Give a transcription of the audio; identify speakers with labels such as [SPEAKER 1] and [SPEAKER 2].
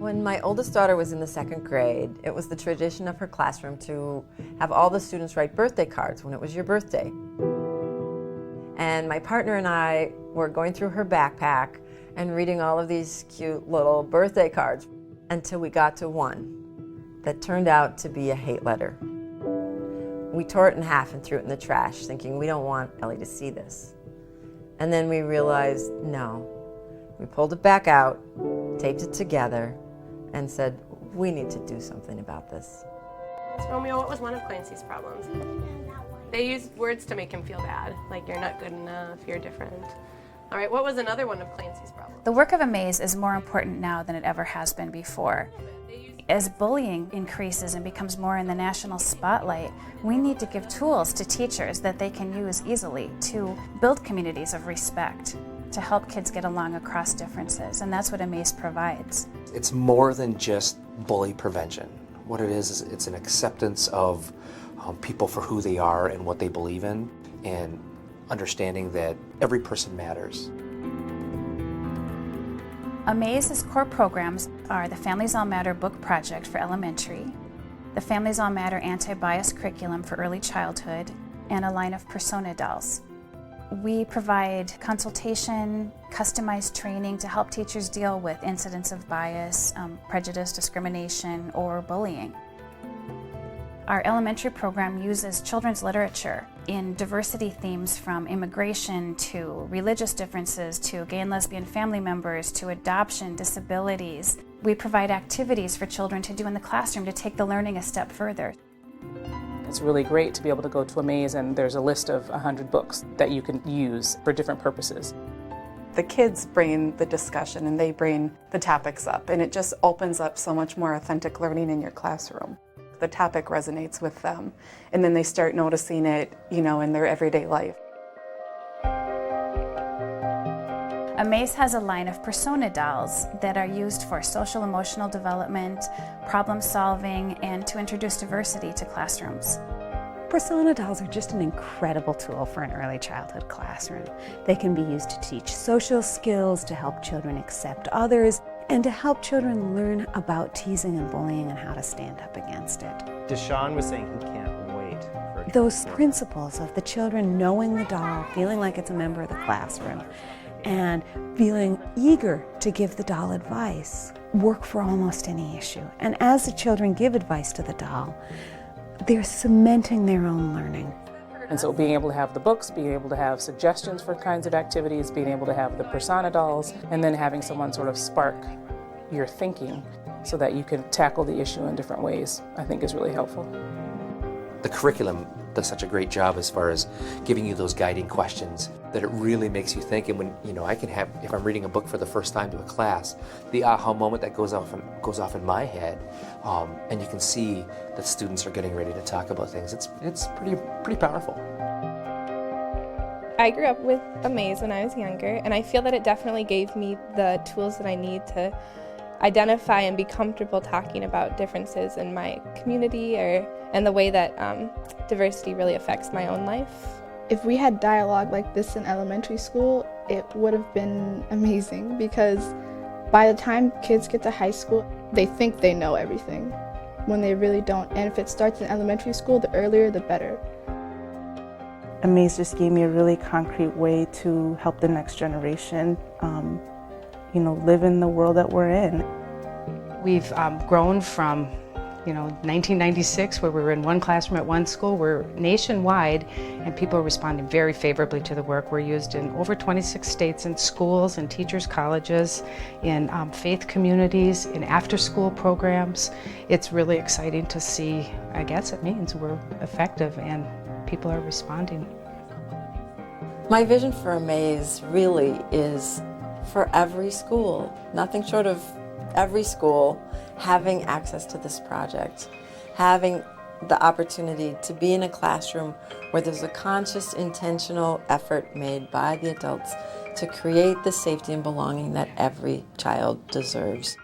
[SPEAKER 1] When my oldest daughter was in the second grade, it was the tradition of her classroom to have all the students write birthday cards when it was your birthday. And my partner and I were going through her backpack and reading all of these cute little birthday cards until we got to one that turned out to be a hate letter. We tore it in half and threw it in the trash, thinking we don't want Ellie to see this. And then we realized, no. We pulled it back out, taped it together, and said, we need to do something about this.
[SPEAKER 2] So Romeo, what was one of Clancy's problems? They used words to make him feel bad, like you're not good enough, you're different. All right, what was another one of Clancy's problems?
[SPEAKER 3] The work of AMAZE is more important now than it ever has been before. As bullying increases and becomes more in the national spotlight, we need to give tools to teachers that they can use easily to build communities of respect, to help kids get along across differences, and that's what AMAZE provides.
[SPEAKER 4] It's more than just bully prevention. What it is it's an acceptance of people for who they are and what they believe in, and understanding that every person matters.
[SPEAKER 3] AMAZE's core programs are the Families All Matter book project for elementary, the Families All Matter anti-bias curriculum for early childhood, and a line of persona dolls. We provide consultation, customized training to help teachers deal with incidents of bias, prejudice, discrimination, or bullying. Our elementary program uses children's literature in diversity themes from immigration to religious differences to gay and lesbian family members to adoption, disabilities. We provide activities for children to do in the classroom to take the learning a step further.
[SPEAKER 5] It's really great to be able to go to AMAZE and there's a list of 100 books that you can use for different purposes.
[SPEAKER 6] The kids bring the discussion and they bring the topics up, and it just opens up so much more authentic learning in your classroom. The topic resonates with them, and then they start noticing it, in their everyday life.
[SPEAKER 3] AMAZE has a line of persona dolls that are used for social emotional development, problem solving, and to introduce diversity to classrooms.
[SPEAKER 7] Persona dolls are just an incredible tool for an early childhood classroom. They can be used to teach social skills, to help children accept others, and to help children learn about teasing and bullying and how to stand up against it.
[SPEAKER 8] Deshaun was saying he can't wait for
[SPEAKER 7] those principles of the children knowing the doll, feeling like it's a member of the classroom, and feeling eager to give the doll advice work for almost any issue. And as the children give advice to the doll, they're cementing their own learning.
[SPEAKER 5] And so being able to have the books, being able to have suggestions for kinds of activities, being able to have the persona dolls, and then having someone sort of spark your thinking so that you can tackle the issue in different ways, I think is really helpful.
[SPEAKER 4] The curriculum does such a great job as far as giving you those guiding questions that it really makes you think. And when, I can have, if I'm reading a book for the first time to a class, the aha moment that goes off in my head, and you can see that students are getting ready to talk about things. It's pretty powerful.
[SPEAKER 9] I grew up with AMAZE when I was younger, and I feel that it definitely gave me the tools that I need to identify and be comfortable talking about differences in my community and the way that diversity really affects my own life.
[SPEAKER 10] If we had dialogue like this in elementary school, it would have been amazing, because by the time kids get to high school, they think they know everything when they really don't. And if it starts in elementary school, the earlier the better.
[SPEAKER 11] AMAZE just gave me a really concrete way to help the next generation live in the world that we're in.
[SPEAKER 12] We've grown from 1996, where we were in one classroom at one school. We're nationwide, and people are responding very favorably to the work. We're used in over 26 states, in schools and teachers' colleges, in faith communities, in after-school programs. It's really exciting to see. I guess it means we're effective and people are responding.
[SPEAKER 1] My vision for AMAZE really is for every school, nothing short of every school, having access to this project, having the opportunity to be in a classroom where there's a conscious, intentional effort made by the adults to create the safety and belonging that every child deserves.